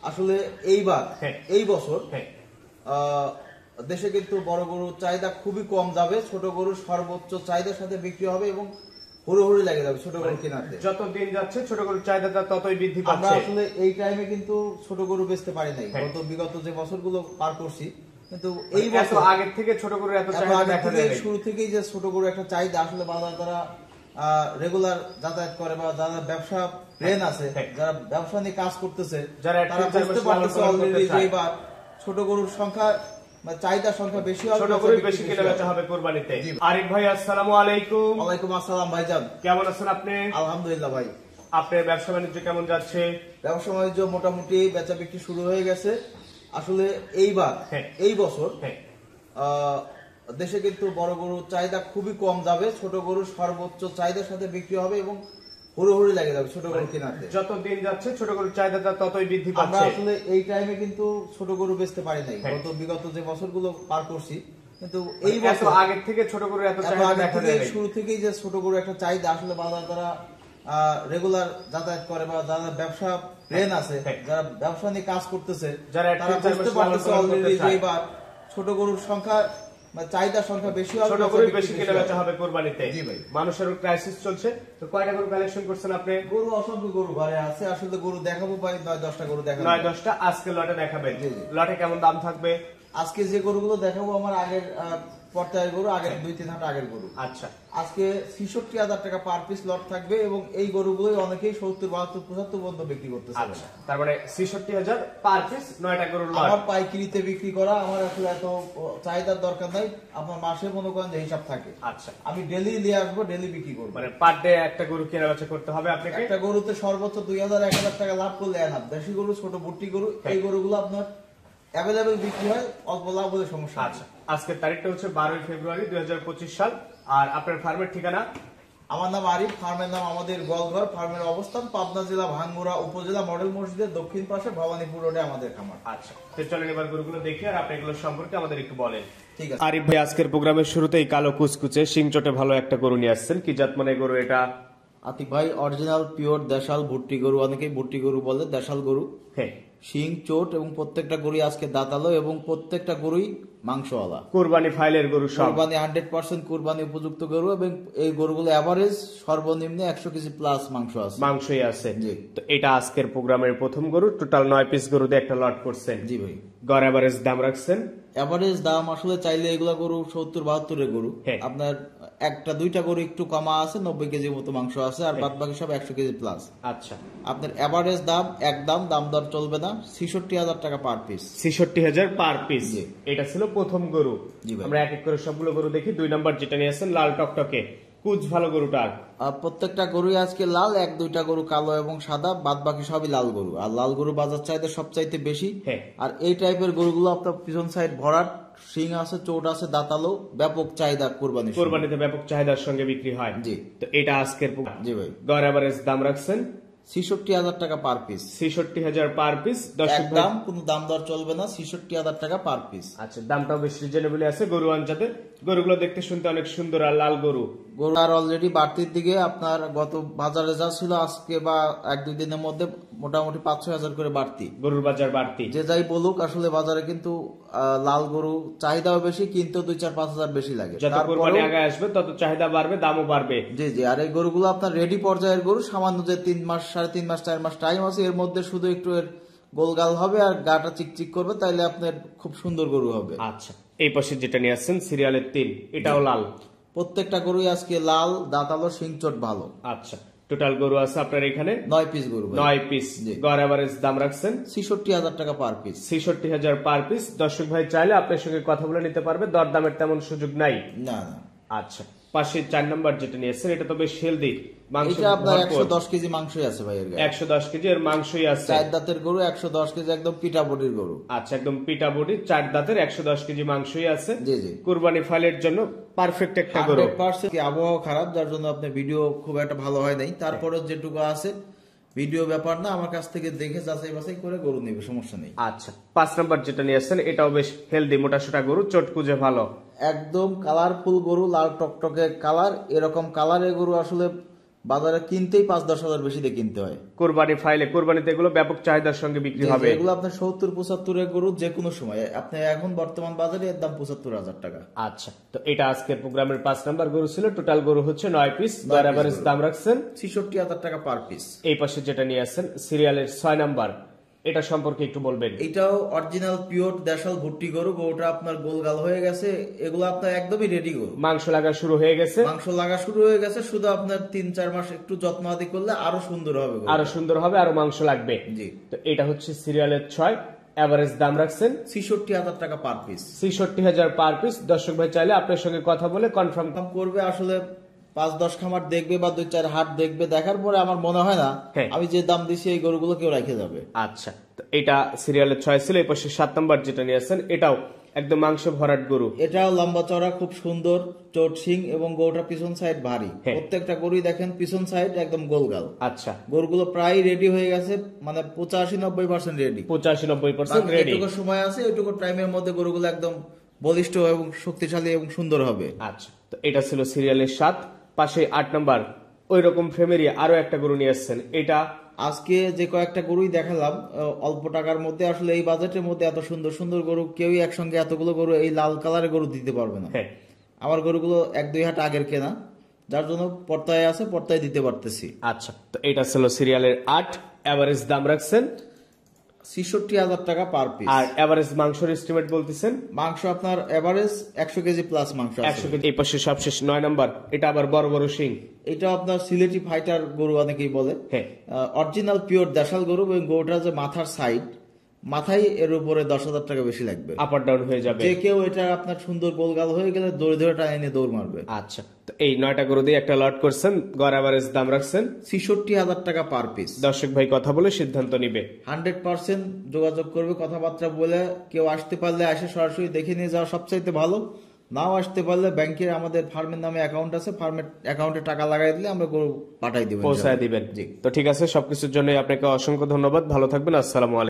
আসলে এইবার এই বছর দেশে কিন্তু বড় গরুর চাহিদা খুবই কম যাবে, ছোট গরুর সর্বোচ্চ চাহিদার সাথে বিক্রি হবে এবং হুড়োহুড়ি লেগে যাবে ছোট গরু কেনাতে। যত দিন যাচ্ছে ছোট গরুর চাহিদাটা ততই বৃদ্ধি পাচ্ছে। আমরা আসলে এই টাইমে কিন্তু ছোট গরু বেচতে পারি নাই, বিগত যে বছরগুলো পার করছি, কিন্তু এই বছর আগের থেকে ছোট গরুর এত চাহিদা দেখা যায়। শুরু থেকেই যে ছোট গরু একটা চাহিদা আসলে বাজার দ্বারা রেগুলার যাতায়াত করে বা যারা ব্যবসা প্লেন আছে, যারা ব্যবসা নিয়ে কাজ করতেছে, যারা বুঝতে পারতেছে অলরেডি যে এবার ছোট গরুর সংখ্যা চাহিদার সংখ্যা বেশি হবে, ছোট গরু বেশি কেনা বেচা হবে কুরবানিতে। আরিফ ভাই আসসালামু আলাইকুম। ওয়ালাইকুম আসসালাম ভাইজান, কেমন আছেন আপনি? আলহামদুলিল্লাহ ভাই। আপনার ব্যবসা বাণিজ্য কেমন যাচ্ছে? ব্যবসা বাণিজ্য মোটামুটি বেচা বিক্রি শুরু হয়ে গেছে। আসলে এইবার এই বছর দেশে কিন্তু বড় গরুর চাহিদা খুবই কম যাবে, ছোট গরুর সর্বোচ্চ চাহিদার সাথে বিক্রি হবে এবং হুড়োহুড়ি লেগে যাবে ছোট গরু কেনাতে। যত দিন যাচ্ছে ছোট গরুর চাহিদাটা ততই বৃদ্ধি পাচ্ছে। আমরা আসলে এই টাইমে কিন্তু ছোট গরু বেচতে পারি নাই, বিগত যে বছরগুলো পার করছি, কিন্তু এই বছর আগের থেকে ছোট গরুর এত চাহিদা দেখা যায়। শুরু থেকেই যে ছোট গরু একটা চাহিদা আসলে বাজার দ্বারা রেগুলার যাতায়াত করে বা যারা ব্যবসা প্লেন আছে, যারা ব্যবসা নিয়ে কাজ করতেছে, যারা বুঝতে পারতেছে অলরেডি যে এবার ছোট গরুর সংখ্যা চাহিদার সংখ্যা বেশি হবে, ছোট গরু বেশি কেনা বেচা হবে কুরবানিতে। জি ভাই, মানুষের ক্রাইসিস চলছে। তো কয়টা গরু কালেকশন করছেন আপনি? গরু অসংখ্য গরু ঘরে আছে, আসলে গরু দেখাবো ভাই 9-10টা গরু দেখাবো। 9-10টা আজকে লটে দেখাবেন। লটে কেমন দাম থাকবে? আজকে যে গরুগুলো দেখাবো আমার আগের পর্যায়ের গরু, আগের 2-3 হাট আগের গরু। আচ্ছা, আজকে 66,000 টাকা পার পিস লট থাকবে এবং এই গরুগুলোই অনেকেই 70-72-75 পর্যন্ত বিক্রি করতেছে। আচ্ছা, তার মানে 66,000 পার পিস 9টা গরুর লট। আমার পাইকারিতে বিক্রি করা, আমার আসলে এত চাহিদার দরকার নাই। আপনার মাসে মনে করেন যে হিসাব থাকে। আচ্ছা, আমি ডেলি নিয়ে আসবো, ডেলি বিক্রি করবো। মানে পার ডে একটা গরু কেনা বেচা করতে হবে আপনাকে। একটা গরুতে সর্বোচ্চ 2,000-1,000 টাকা লাভ করলে এনাফ। দেশি গরু, ছোট ভুট্টি গরু, এই গরুগুলো আপনার অ্যাভেলেবেল বিক্রি হয়, অল্প লাভ হলে সমস্যা। আচ্ছা, আজকের তারিখটা হচ্ছে 12 ফেব্রুয়ারি 2025 সাল। আর আপনার ফার্মের ঠিকানা? আমার নাম আরিফ, ফার্মের নাম আমাদের গোয়ালঘর। ফার্মের অবস্থান পাবনা জেলা ভাঙ্গুড়া উপজেলা মডেল মসজিদের দক্ষিণ পাশে ভবানীপুর রোডে আমাদের খামার। আচ্ছা, তো চলেন এবার গরুগুলো দেখি আর আপনি এগুলো সম্পর্কে আমাদের একটু বলেন। ঠিক আছে। আরিফ ভাই, আজকের প্রোগ্রামের শুরুতেই কালো কুচকুচে শিং চটে ভালো একটা গরু নিয়ে আসছেন। কি জাত মানে গরু এটা? আতিক ভাই, অরিজিনাল পিওর দেশাল ভুট্টি গরু, অনেকেই ভুট্টি গরু বলে, দেশাল গরু। হ্যাঁ, শিং চোট এবং প্রত্যেকটা গরুই আজকে দাঁতালো এবং প্রত্যেকটা গরুই মাংসওয়ালা। কুরবানি ফাইলের গরু, কুরবানি 100% কুরবানি উপযুক্ত গরু এবং এই গরুগুলো এভারেজ সর্বনিম্ন 100 কেজি প্লাস মাংস আছে, মাংসই আছে। জি। তো এটা আজকের প্রোগ্রামের প্রথম গরু, টোটাল 9 পিস গরু দিয়ে একটা লট করছেন। জি ভাই। গড় এভারেজ দাম রাখছেন? এভারেজ দাম আসলে চাইলে এগুলা গরু 70-72 এর গরু, আপনার 1-2টা গরু একটু কমা আছে, 90 কেজির মতো মাংস আছে, আর বাদ বাকি সব 100 কেজি প্লাস। আচ্ছা, আপনার এভারেজ দাম একদম দাম দর চলবে না, 66,000 টাকা পার পিস। 66,000 per piece. এটা ছিল প্রথম গরু। আমরা এক এক করে সবগুলো গরু দেখি। 2 নাম্বার যেটা নিয়ে আসছেন লাল টকটকে, কুচ ভালো গরুটার। প্রত্যেকটা গরুই আজকে লাল, 1-2টা গরু কালো এবং সাদা, বাদ বাকি সবই লাল গরু। আর লাল গরু বাজার চাহিদা সবচাইতে বেশি। আর এই টাইপের গরুগুলো আপনার পিছন সাইড ভরাট, শিং আছে, চোট আছে, দাঁতালো, ব্যাপক চাহিদা কুরবানিতে ব্যাপক চাহিদার সঙ্গে বিক্রি হয়। জি। তো এটা আজকের। জি ভাই। গড় এভারেজ দাম রাখছেন 66,000 টাকা পার পিস। 66,000 per piece. দাম কোনো দাম দর চলবে না, 66,000 টাকা পার পিস। আচ্ছা, দামটাও বেশ রিজনেবল আছে। গরু আনজাতে গরুগুলো দেখতে শুনতে অনেক সুন্দর আর লাল গরু। গরু আর অলরেডি বাড়তির দিকে, আপনার গত বাজারে যা ছিল আজকে বা 1-2 দিনের মধ্যে মোটামুটি 5-6 হাজার করে বাড়তি, গরুর বাজার বাড়তি। যে যাই বলুক, আসলে বাজারে কিন্তু লাল গরু চাহিদাও বেশি, কিন্তু 2-4-5 হাজার বেশি লাগে। যত কোরবানি আগে আসবে তত চাহিদা বাড়বে, দামও বাড়বে। জি জি। আর এই গরুগুলো আপনার রেডি পর্যায়ের গরু, সামান্য যে 3 মাস 3.5 মাস 4 মাস টাইম আছে, এর মধ্যে শুধু একটু এর গোলগাল হবে আর গাটা চিকচিক করবে, তাইলে আপনার খুব সুন্দর গরু হবে। আচ্ছা, এই পাশে যেটা নিয়ে আসছেন সিরিয়ালের 3, এটাও লাল। প্রত্যেকটা গরুই আজকে লাল, দাঁতালো, শিংচট ভালো। আচ্ছা, টোটাল গরু আছে আপনার এখানে 9 পিস গরু। 9 পিস। গড় এভারেজ দাম রাখছেন 66,000 টাকা পার পিস। 66,000 per piece. দর্শক ভাই চাইলে আপনার সঙ্গে কথা বলে নিতে পারবে, দরদামের তেমন সুযোগ নাই। না না। আচ্ছা, পাশে 4 নাম্বার যেটা নিয়েছেন এটা তো বেশ হেলদি মাংস। এটা আপনার 110 কেজি মাংসই আছে ভাই, এর গায়ে 110 কেজি এর মাংসই আছে। 4 দাঁতের গরু, 110 কেজি, একদম পিটা বডির গরু। আচ্ছা, একদম পিটা বডি, 4 দাঁতের, 110 কেজি মাংসই আছে। জি জি। কুরবানি ফাইলের জন্য পারফেক্ট একটা গরু। 100% আবহাওয়া খারাপ, যার জন্য আপনার ভিডিও খুব একটা ভালো হয় নাই, তারপরে যেটুকু আছে ভিডিও ব্যাপার না, আমার কাছ থেকে দেখে যাচাই বাছাই করে গরু নেবে, সমস্যা নেই। আচ্ছা, 5 নাম্বার যেটা নিয়ে আসছেন এটাও বেশ হেলদি, মোটা সোটা গরু, চটকুজে ভালো, একদম কালারফুল গরু, লাল টকটকে কালার। এরকম কালারের গরু আসলে বাজারে কিনতেই 5-10 হাজার বেশি দিয়ে কিনতে হয়। কোরবানি ফাইলে কোরবানিতে এগুলো ব্যাপক চাহিদার সঙ্গে বিক্রি হবে। এগুলো আপনার 70-75 এর গরু যে কোনো সময়, আপনি এখন বর্তমান বাজারে এর দাম 75,000 টাকা। আচ্ছা, তো এটা আজকের প্রোগ্রামের 5 নাম্বার গরু ছিল। টোটাল গরু হচ্ছে 9 পিস। এভারেজ দাম রাখছেন 66,000 টাকা পার পিস। এই পাশে যেটা নিয়ে আসছেন সিরিয়ালের 6 নাম্বার, এটা সম্পর্কে একটু বলবেন। এটাও অরিজিনাল পিওর দেশাল ভুট্টি গরু। গরুটা আপনার গোলগাল হয়ে গেছে, এগুলো আপনার একদমই রেডি গরু। মাংস লাগা শুরু হয়ে গেছে, শুধু আপনার 3-4 মাস একটু যত্ন আদি করলে আরো সুন্দর হবে, আরো মাংস লাগবে। জি, তো এটা হচ্ছে সিরিয়ালের 6। এভারেজ দাম রাখছেন 66,000 টাকা পার পিস। 66,000 per piece. দর্শক ভাই চাইলে আপনার সঙ্গে কথা বলে কনফার্ম করবে। আসলে 5-10 খামার দেখবে বা 2-4 হাট দেখবে, দেখার পরে আমার মনে হয় না আমি যে দাম দিছি এই গরুগুলো কেউ রেখে যাবে। আচ্ছা, তো এটা সিরিয়ালের 6 ছিল। এই পাশে 7 নাম্বার যেটা নিয়ে আসছেন, এটাও একদম মাংস ভরাট গরু। এটাও লম্বা চড়া, খুব সুন্দর চোট শিং এবং গরুটা পিছন সাইড ভারী। প্রত্যেকটা গরুই দেখেন পিছন সাইড একদম গোলগাল। আচ্ছা, গরুগুলো প্রায় রেডি হয়ে গেছে, মানে 85-90% রেডি। 85-90% রেডি। এটুকু সময় আছে, এটুকু টাইমের মধ্যে গরুগুলো একদম বলিষ্ঠ এবং শক্তিশালী এবং সুন্দর হবে। আচ্ছা, তো এটা ছিল সিরিয়ালের 7। পাশে 8 নাম্বার ওই রকম ফ্যামিলি আরো একটা গরু নিয়ে আসছেন। এটা আজকে যে কয়েকটা গরুই দেখালাম অল্প টাকার মধ্যে, আসলে এই বাজেটের মধ্যে এত সুন্দর সুন্দর গরু কেউই একসঙ্গে এতগুলো গরু এই লাল কালারের গরু দিতে পারবে না। আমার গরুগুলো 1-2 হাট আগের কেনা, যার জন্য পর্তায় আছে, পর্তায় দিতে পারতেছি। আচ্ছা, তো এটা ছিল সিরিয়ালের 8। এভারেজ দাম রাখছেন 66,000 টাকা পার পিস। আর এভারেজ মাংসের এস্টিমেট বলতেছেন? মাংস আপনার এভারেজ 100 কেজি প্লাস মাংস। 100 কেজি। এই পাশে সবশেষ 9 নাম্বার, এটা আবার বড় বড় শিং। এটা আপনার সিলেটি ফাইটার গরু অনেকেই বলে। অরিজিনাল পিওর দেশাল গরু, এবং গরুটার যে মাথার সাইড, মাথায় এর উপরে 10,000 টাকা বেশি লাগবে, আপ আর ডাউন হয়ে যাবে। যে কেউ এটা আপনার সুন্দর গোলগাল হয়ে গেলে দৌড়ে ধরে টানে নিয়ে দৌড় মারবে। আচ্ছা, তো এই 9টা গরু দিয়ে একটা লট করছেন, গড় এভারেজ দাম রাখছেন 66,000 টাকা পার পিস। দর্শক ভাই কথা বলে সিদ্ধান্ত নিবে। 100% যোগাযোগ করবে, কথাবার্তা বলে। কেউ আসতে পারলে আসে সরাসরি দেখে নিয়ে যাওয়া সবচাইতে ভালো। নাও আসতে পারলে ব্যাংকের আমাদের ফার্মের নামে অ্যাকাউন্ট আছে, ফার্মের অ্যাকাউন্টে টাকা লাগাই দিলে আমরা গরু পাঠাই দিব, পৌঁছায় দিবেন। তো ঠিক আছে, সবকিছুর জন্য আপনাকে অসংখ্য ধন্যবাদ। ভালো থাকবেন। আসসালামু আলাইকুম।